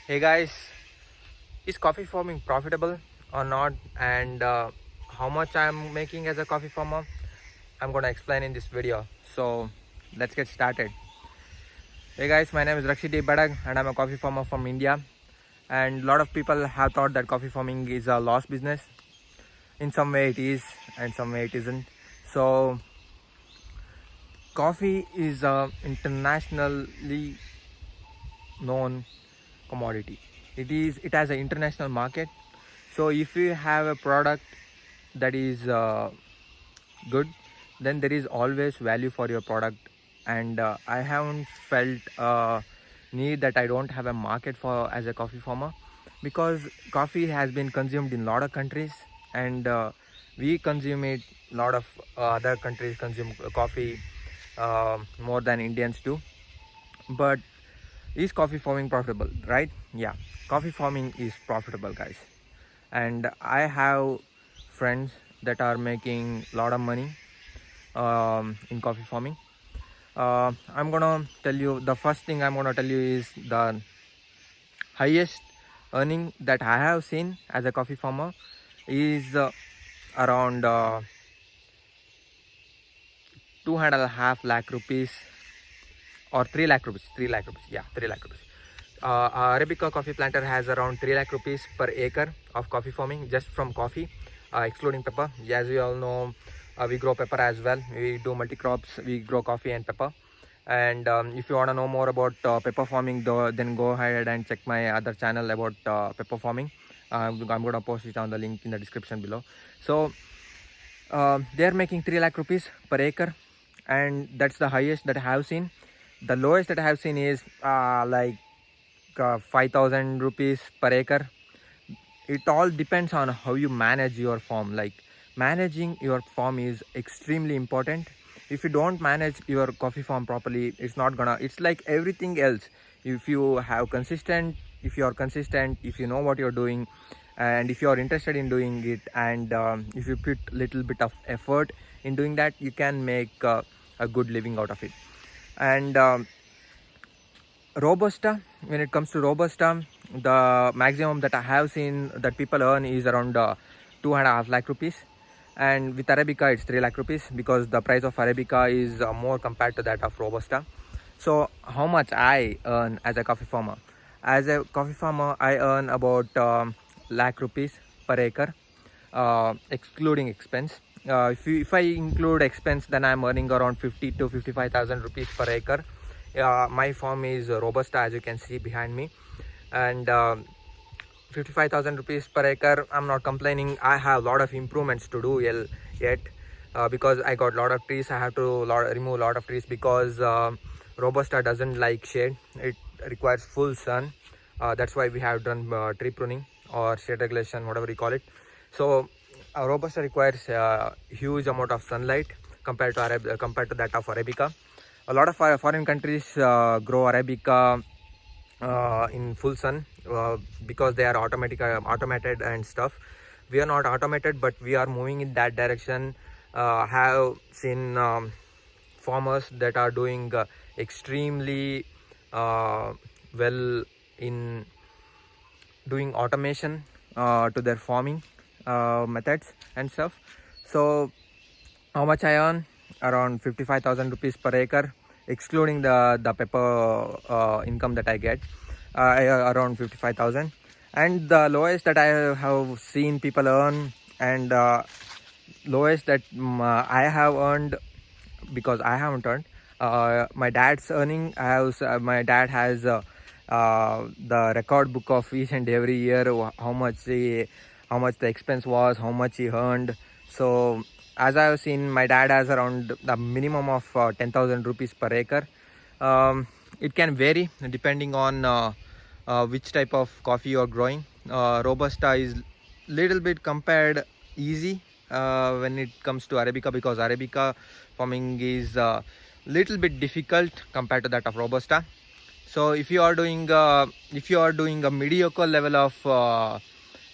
Hey guys, is coffee farming profitable or not, and how much I'm making as a coffee farmer? I'm gonna explain in this video. So let's get started. Hey guys, my name is Rakshit Badag and I'm a coffee farmer from India. And a lot of people have thought that coffee farming is a lost business. In some way it is, and some way it isn't. So coffee is a internationally known commodity. It has an international market. So if you have a product that is good, then there is always value for your product. And I haven't felt need that I don't have a market for as a coffee farmer, because coffee has been consumed in a lot of countries, and we consume it. A lot of other countries consume coffee more than Indians do. But is coffee farming profitable? Right? Yeah, coffee farming is profitable, guys. And I have friends that are making a lot of money in coffee farming. I'm gonna tell you, the first thing I'm gonna tell you is the highest earning that I have seen as a coffee farmer is around 2.5 lakh rupees, or 3 lakh rupees. 3 lakh rupees, yeah, 3 lakh rupees. Arabica coffee planter has around 3 lakh rupees per acre of coffee farming just from coffee, excluding pepper. As we all know, we grow pepper as well. We do multi crops. We grow coffee and pepper. And if you want to know more about pepper farming, though, then go ahead and check my other channel about pepper farming. I'm going to post it on the link in the description below. So they're making 3 lakh rupees per acre, and that's the highest that I have seen. The lowest that I have seen is like 5,000 rupees per acre. It all depends on how you manage your farm. Like, managing your farm is extremely important. If you don't manage your coffee farm properly, it's like everything else. If you have consistent if you are consistent, if you know what you're doing, and if you are interested in doing it, and if you put little bit of effort in doing that, you can make a good living out of it. And Robusta, when it comes to Robusta, the maximum that I have seen that people earn is around 2.5 lakh rupees. And with Arabica, it's 3 lakh rupees, because the price of Arabica is more compared to that of Robusta. So, how much I earn as a coffee farmer? As a coffee farmer, I earn about lakh rupees per acre, excluding expense. If I include expense, then I'm earning around 50 to 55,000 rupees per acre. My farm is Robusta, as you can see behind me, and 55,000 rupees per acre. I'm not complaining. I have a lot of improvements to do yet, because I got a lot of trees. I have to remove a lot of trees, because Robusta doesn't like shade. It requires full sun. That's why we have done tree pruning or shade regulation, whatever you call it. So Robusta requires huge amount of sunlight compared to that of Arabica. A lot of foreign countries grow Arabica in full sun, because they are automated and stuff. We are not automated, but we are moving in that direction. Have seen farmers that are doing extremely well in doing automation to their farming methods and stuff. So how much I earn? Around 55,000 rupees per acre, excluding the pepper income that I get. Around 55,000. And the lowest that I have seen people earn, and lowest that I have earned, because I haven't earned, my dad's earning. My dad has the record book of each and every year, how much the expense was, how much he earned. So as I have seen, my dad has around the minimum of 10,000 rupees per acre. It can vary depending on which type of coffee you are growing. Robusta is little bit compared easy when it comes to Arabica, because Arabica farming is little bit difficult compared to that of Robusta. So if you are doing a mediocre level of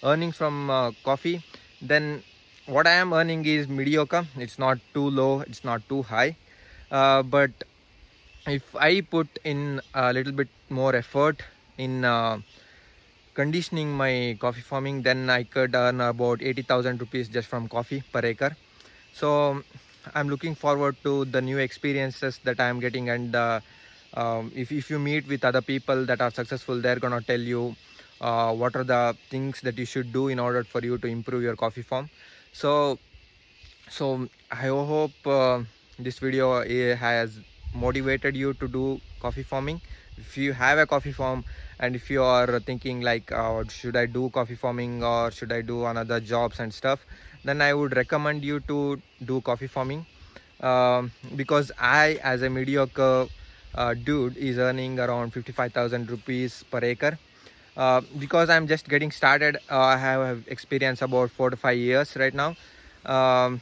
earnings from coffee, then what I am earning is mediocre. It's not too low, it's not too high, but if I put in a little bit more effort in conditioning my coffee farming, then I could earn about 80,000 rupees just from coffee per acre. So I'm looking forward to the new experiences that I'm getting, and if you meet with other people that are successful, they're gonna tell you what are the things that you should do in order for you to improve your coffee farm. So I hope this video has motivated you to do coffee farming. If you have a coffee farm, and if you are thinking like should I do coffee farming or should I do another jobs and stuff, then I would recommend you to do coffee farming, because I, as a mediocre dude, is earning around 55,000 rupees per acre. Because I'm just getting started, I have experience about 4 to 5 years right now. um,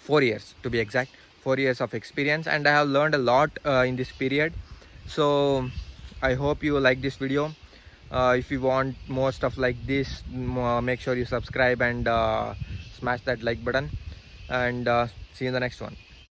4 years to be exact, 4 years of experience, and I have learned a lot in this period. So I hope you like this video. If you want more stuff like this, make sure you subscribe and smash that like button, and see you in the next one.